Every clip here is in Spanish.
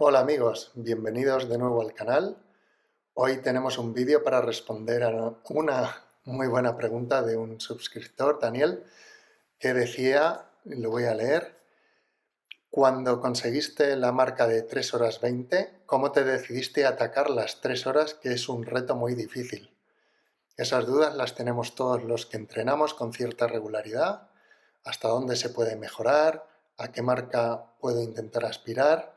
Hola amigos, bienvenidos de nuevo al canal. Hoy tenemos un vídeo para responder a una muy buena pregunta de un suscriptor, Daniel, que decía, lo voy a leer, cuando conseguiste la marca de 3 horas 20, ¿cómo te decidiste a atacar las 3 horas, que es un reto muy difícil? Esas dudas las tenemos todos los que entrenamos con cierta regularidad, hasta dónde se puede mejorar, a qué marca puedo intentar aspirar.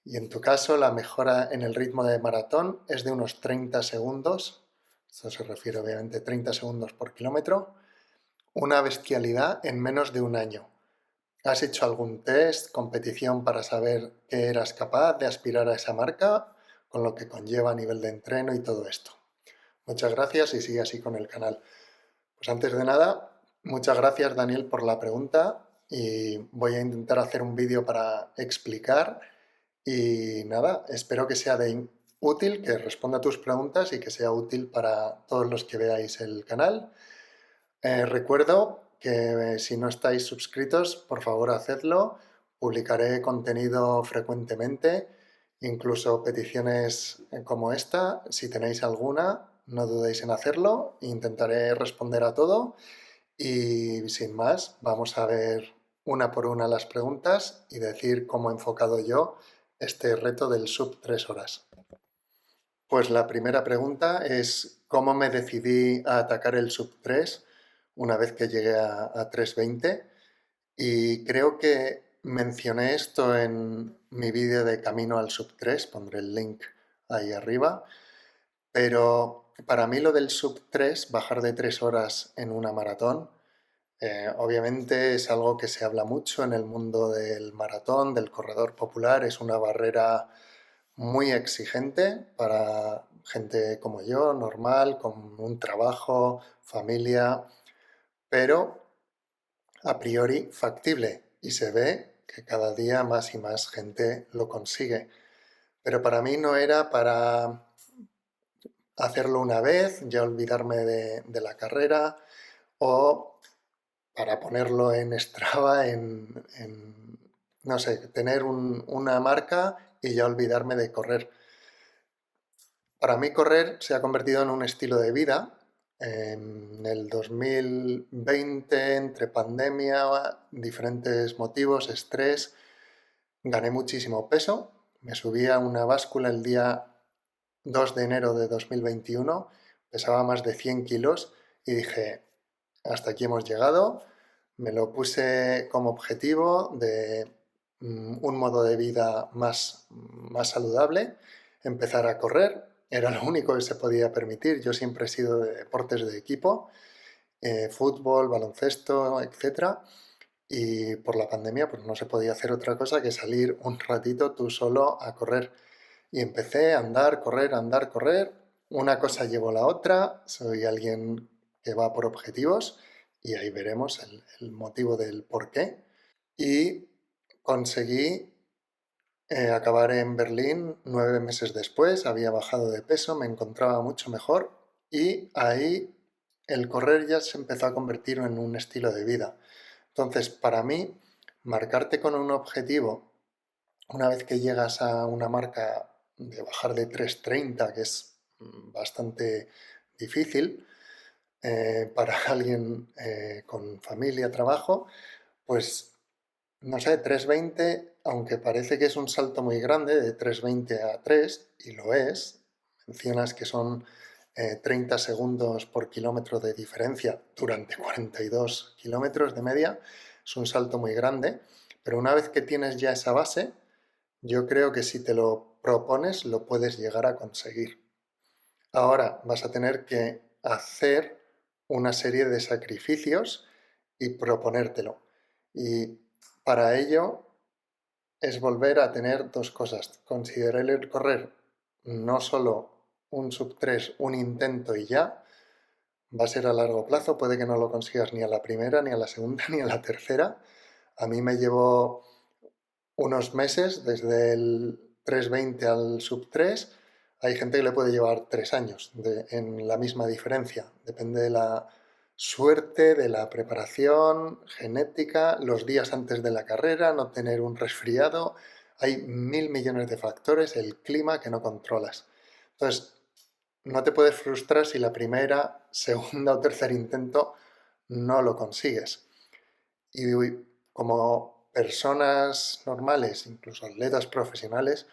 Y en tu caso, la mejora en el ritmo de maratón es de unos 30 segundos, esto se refiere obviamente a 30 segundos por kilómetro, una bestialidad en menos de un año. ¿Has hecho algún test, competición para saber que eras capaz de aspirar a esa marca, con lo que conlleva a nivel de entreno y todo esto? Muchas gracias y sigue así con el canal. Pues antes de nada, muchas gracias Daniel por la pregunta y voy a intentar hacer un vídeo para explicar y nada, espero que sea de útil, que responda a tus preguntas y que sea útil para todos los que veáis el canal. Recuerdo que si no estáis suscritos, por favor hacedlo. Publicaré contenido frecuentemente, incluso peticiones como esta. Si tenéis alguna, no dudéis en hacerlo. Intentaré responder a todo. Y sin más, vamos a ver una por una las preguntas y decir cómo he enfocado yo este reto del sub 3 horas. Pues la primera pregunta es cómo me decidí a atacar el sub 3 una vez que llegué a 3:20, y creo que mencioné esto en mi vídeo de camino al sub 3, pondré el link ahí arriba, pero para mí lo del sub 3, bajar de 3 horas en una maratón, obviamente es algo que se habla mucho en el mundo del maratón, del corredor popular, es una barrera muy exigente para gente como yo, normal, con un trabajo, familia, pero a priori factible, y se ve que cada día más y más gente lo consigue. Pero para mí no era para hacerlo una vez, ya olvidarme de la carrera, o para ponerlo en Strava, no sé, tener una marca y ya olvidarme de correr. Para mí correr se ha convertido en un estilo de vida. En el 2020, entre pandemia, diferentes motivos, estrés, gané muchísimo peso. Me subí a una báscula el día 2 de enero de 2021, pesaba más de 100 kilos y dije, hasta aquí hemos llegado. Me lo puse como objetivo de un modo de vida más saludable, empezar a correr. Era lo único que se podía permitir. Yo siempre he sido de deportes de equipo, fútbol, baloncesto, etcétera. Y por la pandemia pues no se podía hacer otra cosa que salir un ratito tú solo a correr. Y empecé a andar, correr, andar, correr. Una cosa llevó a la otra. Soy alguien que va por objetivos y ahí veremos el motivo del por qué. Y conseguí acabar en Berlín 9 meses después. Había bajado de peso, me encontraba mucho mejor y ahí el correr ya se empezó a convertir en un estilo de vida. Entonces, para mí, marcarte con un objetivo una vez que llegas a una marca de bajar de 3:30, que es bastante difícil para alguien con familia, trabajo, pues no sé, 3:20, aunque parece que es un salto muy grande de 3:20 a 3, y lo es, mencionas que son 30 segundos por kilómetro de diferencia durante 42 kilómetros de media, es un salto muy grande, pero una vez que tienes ya esa base, yo creo que si te lo propones, lo puedes llegar a conseguir. Ahora vas a tener que hacer una serie de sacrificios y proponértelo. Y para ello es volver a tener dos cosas. Considerar el correr no solo un sub 3, un intento y ya, va a ser a largo plazo, puede que no lo consigas ni a la primera, ni a la segunda, ni a la tercera. A mí me llevó unos meses, desde el 3:20 al sub 3, hay gente que le puede llevar 3 años en la misma diferencia. Depende de la suerte, de la preparación, genética, los días antes de la carrera, no tener un resfriado. hay 1000 millones de factores, el clima que no controlas. Entonces, no te puedes frustrar si la primera, segunda o tercer intento no lo consigues. Y como personas normales, incluso atletas profesionales,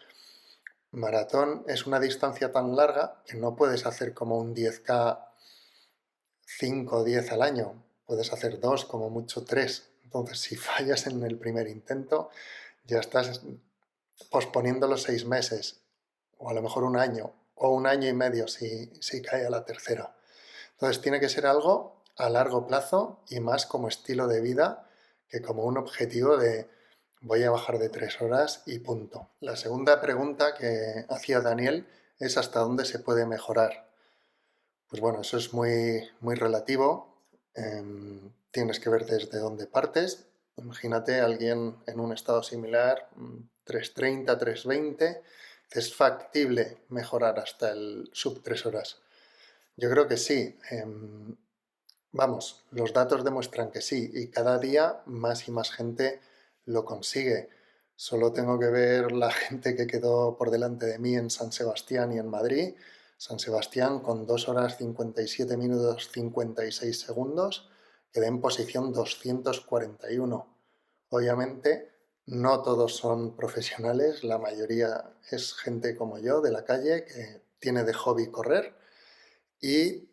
maratón es una distancia tan larga que no puedes hacer como un 10K 5 o 10 al año, puedes hacer 2, como mucho 3. Entonces, si fallas en el primer intento, ya estás posponiendo los 6 meses, o a lo mejor un año, o un año y medio si cae a la tercera. Entonces, tiene que ser algo a largo plazo y más como estilo de vida que como un objetivo de voy a bajar de 3 horas y punto. La segunda pregunta que hacía Daniel es hasta dónde se puede mejorar. Pues bueno, eso es muy relativo. Tienes que ver desde dónde partes. Imagínate a alguien en un estado similar, 3:30, 3:20. ¿Es factible mejorar hasta el sub 3 horas? Yo creo que sí. Vamos, los datos demuestran que sí, y cada día más y más gente lo consigue. Solo tengo que ver la gente que quedó por delante de mí en San Sebastián y en Madrid. San Sebastián con 2 horas 57 minutos 56 segundos, quedé en posición 241. Obviamente, no todos son profesionales, la mayoría es gente como yo de la calle que tiene de hobby correr y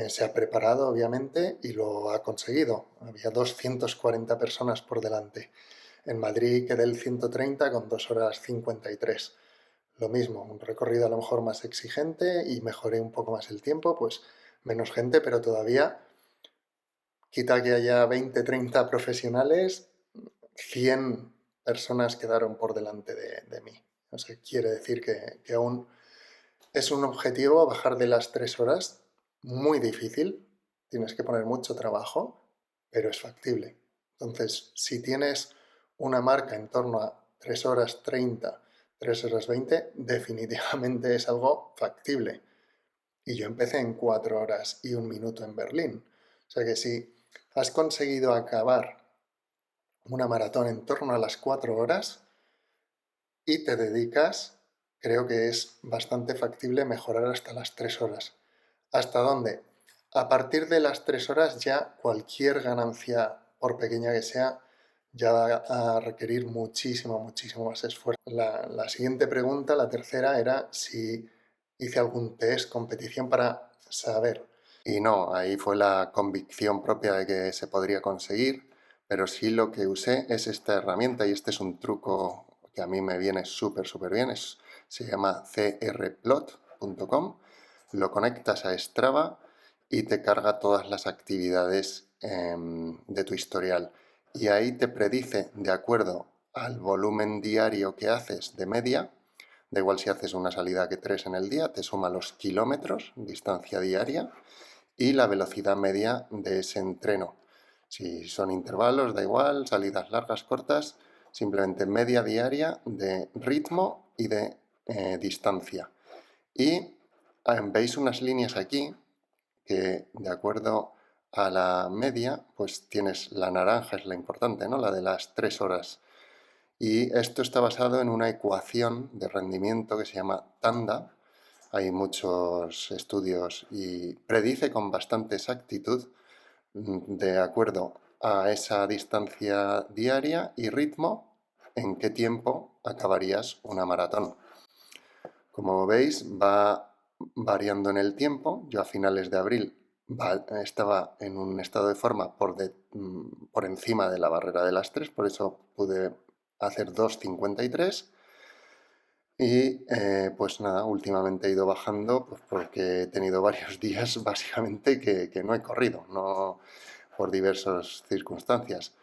se ha preparado, obviamente, y lo ha conseguido. Había 240 personas por delante. En Madrid quedé el 130 con 2 horas 53. Lo mismo, un recorrido a lo mejor más exigente y mejoré un poco más el tiempo, pues menos gente, pero todavía, quita que haya 20, 30 profesionales, 100 personas quedaron por delante de mí. O sea, quiere decir que aún es un objetivo bajar de las 3 horas, muy difícil, tienes que poner mucho trabajo, pero es factible. Entonces, si tienes una marca en torno a 3 horas 30, 3 horas 20, definitivamente es algo factible. Y yo empecé en 4 horas y 1 minuto en Berlín. O sea que si has conseguido acabar una maratón en torno a las 4 horas y te dedicas, creo que es bastante factible mejorar hasta las 3 horas. ¿Hasta dónde? A partir de las 3 horas ya cualquier ganancia, por pequeña que sea, ya va a requerir muchísimo más esfuerzo. La siguiente pregunta, la tercera, era si hice algún test, competición para saber. Y no, ahí fue la convicción propia de que se podría conseguir, pero sí lo que usé es esta herramienta y este es un truco que a mí me viene súper bien, se llama crplot.com, lo conectas a Strava y te carga todas las actividades de tu historial. Y ahí te predice, de acuerdo al volumen diario que haces de media, da igual si haces una salida que 3 en el día, te suma los kilómetros, distancia diaria, y la velocidad media de ese entreno. Si son intervalos, da igual, salidas largas, cortas, simplemente media diaria de ritmo y de distancia. Y veis unas líneas aquí que de acuerdo a la media, pues tienes la naranja, es la importante, ¿no? La de las 3 horas. Y esto está basado en una ecuación de rendimiento que se llama Tanda. Hay muchos estudios y predice con bastante exactitud, de acuerdo a esa distancia diaria y ritmo, en qué tiempo acabarías una maratón. Como veis, va variando en el tiempo. Yo a finales de abril estaba en un estado de forma por encima de la barrera de las 3, por eso pude hacer 2:53. Y pues nada, últimamente he ido bajando pues porque he tenido varios días básicamente que no he corrido, no por diversas circunstancias.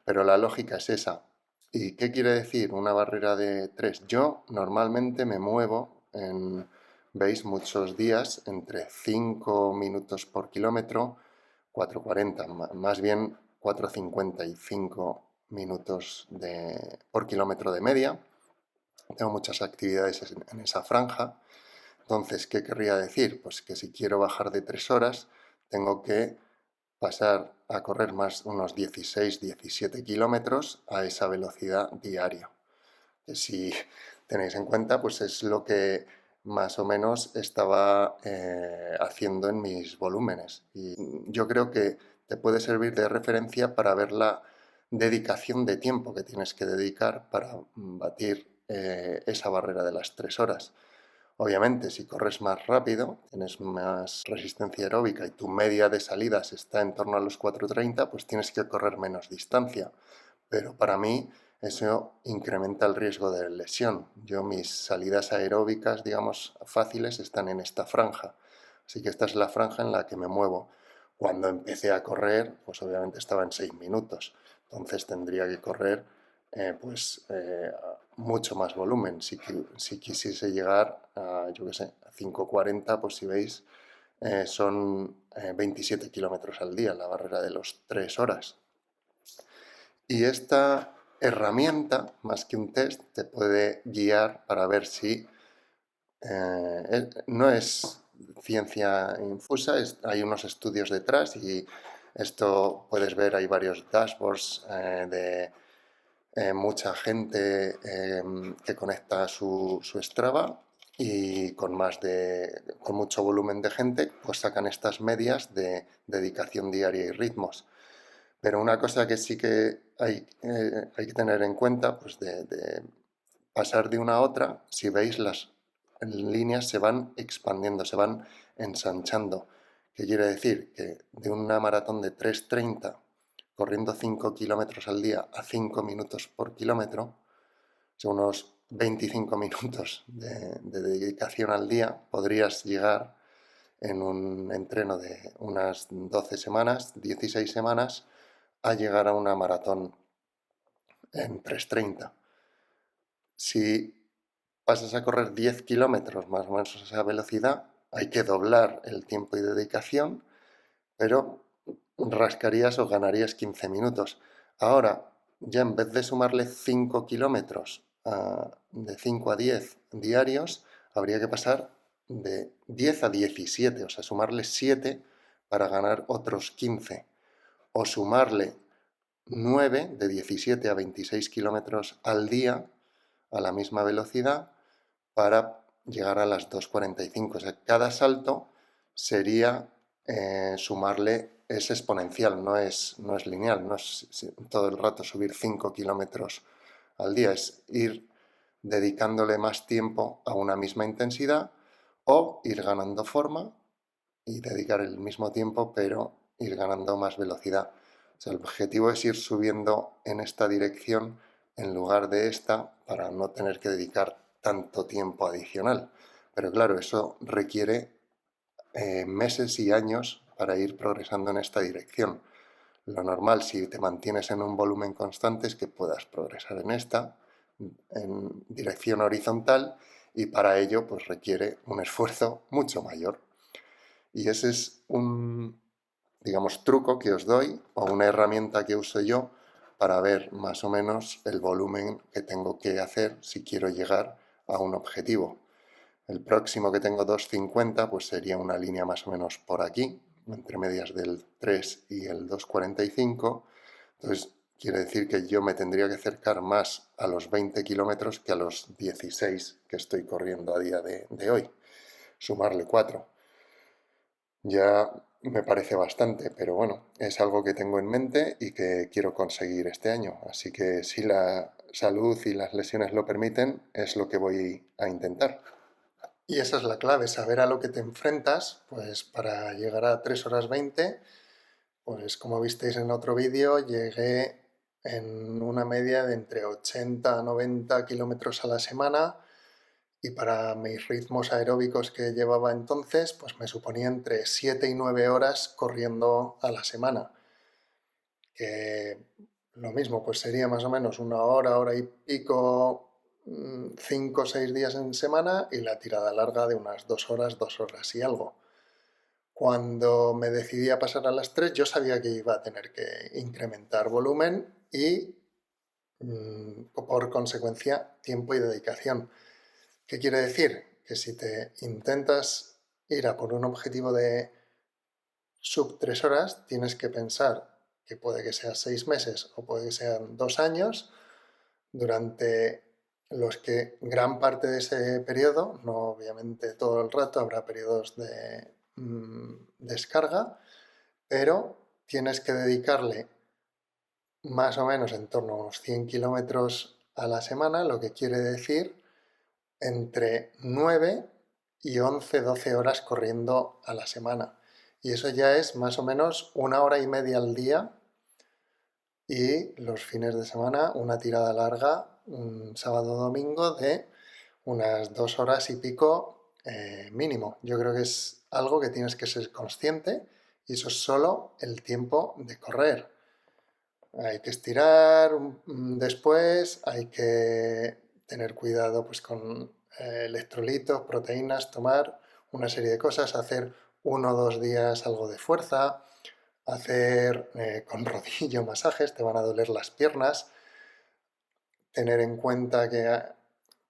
Pero la lógica es esa. ¿Y qué quiere decir una barrera de 3? Yo normalmente me muevo veis, muchos días entre 5 minutos por kilómetro, 4:40, más bien 4:55 minutos por kilómetro de media. Tengo muchas actividades en esa franja. Entonces, ¿qué querría decir? Pues que si quiero bajar de 3 horas, tengo que pasar a correr más unos 16-17 kilómetros a esa velocidad diaria. que si tenéis en cuenta, pues es lo que más o menos estaba haciendo en mis volúmenes. Y yo creo que te puede servir de referencia para ver la dedicación de tiempo que tienes que dedicar para batir esa barrera de las 3 horas. Obviamente, si corres más rápido, tienes más resistencia aeróbica y tu media de salidas está en torno a los 4:30, pues tienes que correr menos distancia. Pero para mí eso incrementa el riesgo de lesión. Yo mis salidas aeróbicas, digamos, fáciles están en esta franja. Así que esta es la franja en la que me muevo. Cuando empecé a correr, pues obviamente estaba en 6 minutos. Entonces tendría que correr mucho más volumen. Si quisiese llegar a, yo qué sé, a 5:40, pues si veis, son 27 kilómetros al día, la barrera de los 3 horas. Y esta herramienta, más que un test, te puede guiar para ver si no es ciencia infusa, hay unos estudios detrás y esto puedes ver, hay varios dashboards de mucha gente que conecta su Strava y con mucho volumen de gente, pues sacan estas medias de dedicación diaria y ritmos. Pero una cosa que sí que hay que tener en cuenta, pues de pasar de una a otra, si veis las líneas se van expandiendo, se van ensanchando. ¿Qué quiere decir? Que de una maratón de 3:30, corriendo 5 kilómetros al día a 5 minutos por kilómetro, son unos 25 minutos de dedicación al día, podrías llegar en un entreno de unas 12 semanas, 16 semanas, a llegar a una maratón en 3:30. Si pasas a correr 10 kilómetros más o menos a esa velocidad, hay que doblar el tiempo y dedicación, pero rascarías o ganarías 15 minutos. Ahora, ya en vez de sumarle 5 kilómetros de 5 a 10 diarios, habría que pasar de 10 a 17, o sea, sumarle 7 para ganar otros 15, o sumarle 9 de 17 a 26 kilómetros al día a la misma velocidad para llegar a las 2:45. O sea, cada salto sería sumarle, es exponencial, no es lineal, no es todo el rato subir 5 kilómetros al día, es ir dedicándole más tiempo a una misma intensidad o ir ganando forma y dedicar el mismo tiempo, pero ir ganando más velocidad. O sea, el objetivo es ir subiendo en esta dirección en lugar de esta para no tener que dedicar tanto tiempo adicional. Pero claro, eso requiere meses y años para ir progresando en esta dirección. Lo normal, si te mantienes en un volumen constante, es que puedas progresar en esta, en dirección horizontal, y para ello pues requiere un esfuerzo mucho mayor. Y ese es un, digamos, truco que os doy o una herramienta que uso yo para ver más o menos el volumen que tengo que hacer si quiero llegar a un objetivo. El próximo que tengo 2:50 pues sería una línea más o menos por aquí, entre medias del 3 y el 2:45. Entonces quiere decir que yo me tendría que acercar más a los 20 kilómetros que a los 16 que estoy corriendo a día de hoy. Sumarle 4. Ya me parece bastante, pero bueno, es algo que tengo en mente y que quiero conseguir este año. Así que si la salud y las lesiones lo permiten, es lo que voy a intentar. Y esa es la clave, saber a lo que te enfrentas, pues para llegar a 3 horas 20, pues como visteis en otro vídeo, llegué en una media de entre 80 a 90 kilómetros a la semana y para mis ritmos aeróbicos que llevaba entonces, pues me suponía entre 7 y 9 horas corriendo a la semana, que lo mismo, pues sería más o menos una hora, hora y pico, 5 o 6 días en semana y la tirada larga de unas 2 horas y algo. Cuando me decidí a pasar a las 3, yo sabía que iba a tener que incrementar volumen y, por consecuencia, tiempo y dedicación. ¿Qué quiere decir? Que si te intentas ir a por un objetivo de sub 3 horas, tienes que pensar que puede que sea 6 meses o puede que sean 2 años. Durante los que gran parte de ese periodo, no obviamente todo el rato, habrá periodos de descarga, pero tienes que dedicarle más o menos en torno a unos 100 kilómetros a la semana, lo que quiere decir entre 9 y 11, 12 horas corriendo a la semana. Y eso ya es más o menos 1 hora y media al día, y los fines de semana una tirada larga, un sábado o domingo, de unas 2 horas y pico mínimo. Yo creo que es algo que tienes que ser consciente, y eso es solo el tiempo de correr. Hay que estirar después, hay que tener cuidado pues, con electrolitos, proteínas, tomar una serie de cosas, hacer 1 o 2 días algo de fuerza, hacer con rodillo masajes, te van a doler las piernas, tener en cuenta que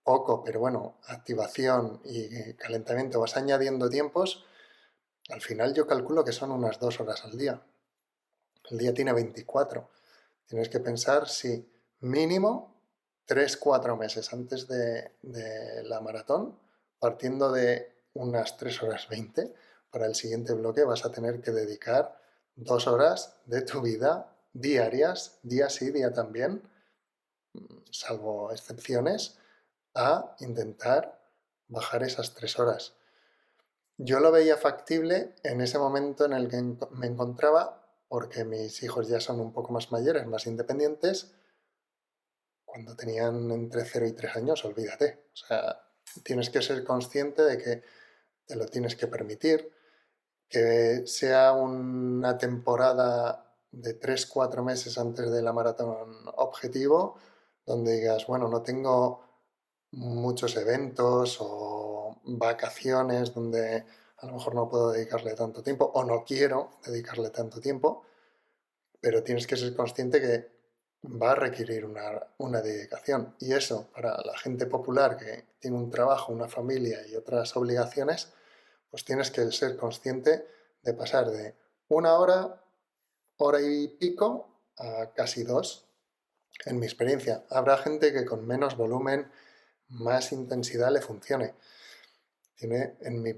poco, pero bueno, activación y calentamiento, vas añadiendo tiempos. Al final yo calculo que son unas 2 horas al día. El día tiene 24. Tienes que pensar si mínimo 3 4 meses antes de la maratón, partiendo de unas 3 horas 20, para el siguiente bloque vas a tener que dedicar 2 horas de tu vida diarias, día sí, día también, salvo excepciones, a intentar bajar esas 3 horas. Yo lo veía factible en ese momento en el que me encontraba, porque mis hijos ya son un poco más mayores, más independientes. Cuando tenían entre 0 y 3 años, olvídate. O sea, tienes que ser consciente de que te lo tienes que permitir, que sea una temporada de 3 4 meses antes de la maratón objetivo, donde digas, bueno, no tengo muchos eventos o vacaciones donde a lo mejor no puedo dedicarle tanto tiempo o no quiero dedicarle tanto tiempo, pero tienes que ser consciente que va a requerir una dedicación. Y eso, para la gente popular que tiene un trabajo, una familia y otras obligaciones, pues tienes que ser consciente de pasar de 1 hora, hora y pico, a casi 2. En mi experiencia, habrá gente que con menos volumen, más intensidad le funcione. Tiene, en mi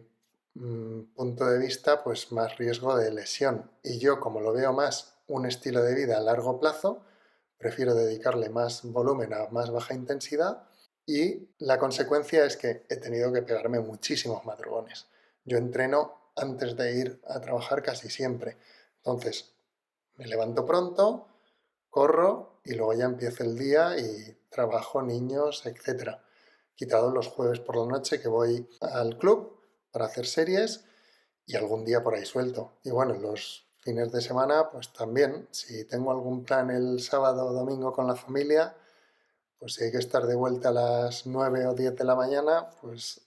punto de vista, pues más riesgo de lesión. Y yo, como lo veo más un estilo de vida a largo plazo, prefiero dedicarle más volumen a más baja intensidad, y la consecuencia es que he tenido que pegarme muchísimos madrugones. Yo entreno antes de ir a trabajar casi siempre. Entonces, me levanto pronto, corro y luego ya empiezo el día y trabajo, niños, etcétera. Quitado los jueves por la noche que voy al club para hacer series, y algún día por ahí suelto. Y bueno, los fines de semana, pues también, si tengo algún plan el sábado o domingo con la familia, pues si hay que estar de vuelta a las 9 o 10 de la mañana, pues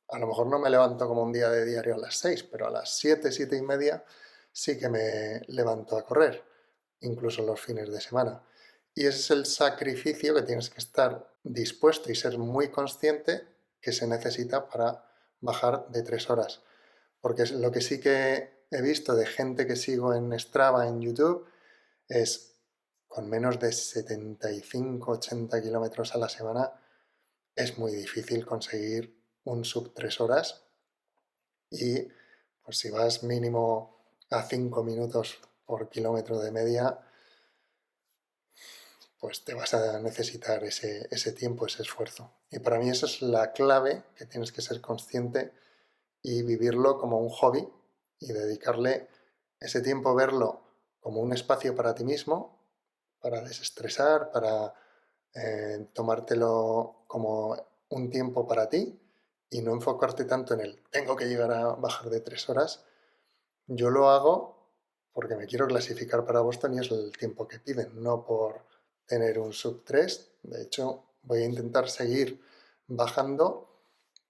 a lo mejor no me levanto como un día de diario a las 6, pero a las 7 7 y media sí que me levanto a correr, incluso los fines de semana. Y ese es el sacrificio que tienes que estar dispuesto y ser muy consciente que se necesita para bajar de 3 horas. Porque lo que sí que he visto de gente que sigo en Strava, en YouTube, es con menos de 75, 80 kilómetros a la semana, es muy difícil conseguir un sub 3 horas. Y pues si vas mínimo a 5 minutos por kilómetro de media, pues te vas a necesitar ese tiempo, ese esfuerzo. Y para mí eso es la clave, que tienes que ser consciente y vivirlo como un hobby, y dedicarle ese tiempo, verlo como un espacio para ti mismo, para desestresar, para tomártelo como un tiempo para ti, y no enfocarte tanto en el tengo que llegar a bajar de 3 horas. Yo lo hago porque me quiero clasificar para Boston y es el tiempo que piden, no por tener un sub 3. De hecho, voy a intentar seguir bajando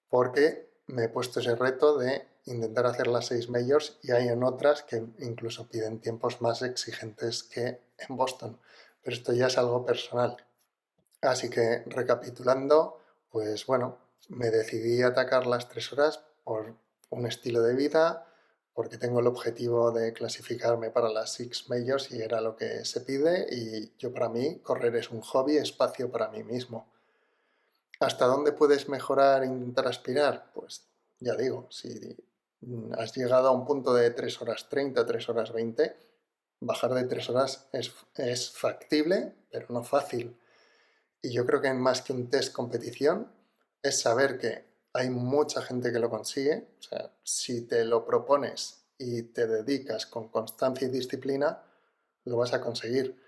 porque me he puesto ese reto de intentar hacer las 6 majors, y hay en otras que incluso piden tiempos más exigentes que en Boston. Pero esto ya es algo personal. Así que, recapitulando, pues bueno, me decidí a atacar las 3 horas por un estilo de vida, porque tengo el objetivo de clasificarme para las Six Majors y era lo que se pide, y yo, para mí, correr es un hobby, espacio para mí mismo. ¿Hasta dónde puedes mejorar e intentar aspirar? Pues ya digo, si has llegado a un punto de 3 horas 30, 3 horas 20, bajar de 3 horas es factible, pero no fácil. Y yo creo que más que un test competición es saber que hay mucha gente que lo consigue. O sea, si te lo propones y te dedicas con constancia y disciplina, lo vas a conseguir.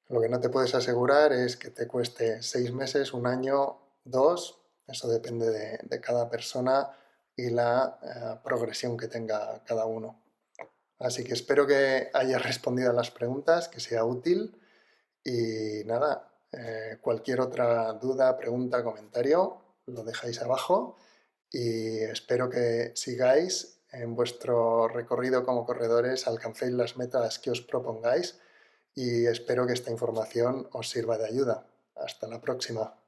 Lo que no te puedes asegurar es que te cueste 6 meses, un año, dos. Eso depende de cada persona y la progresión que tenga cada uno. Así que espero que hayas respondido a las preguntas, que sea útil. Y nada, cualquier otra duda, pregunta, comentario, lo dejáis abajo y espero que sigáis en vuestro recorrido como corredores, alcancéis las metas que os propongáis y espero que esta información os sirva de ayuda. Hasta la próxima.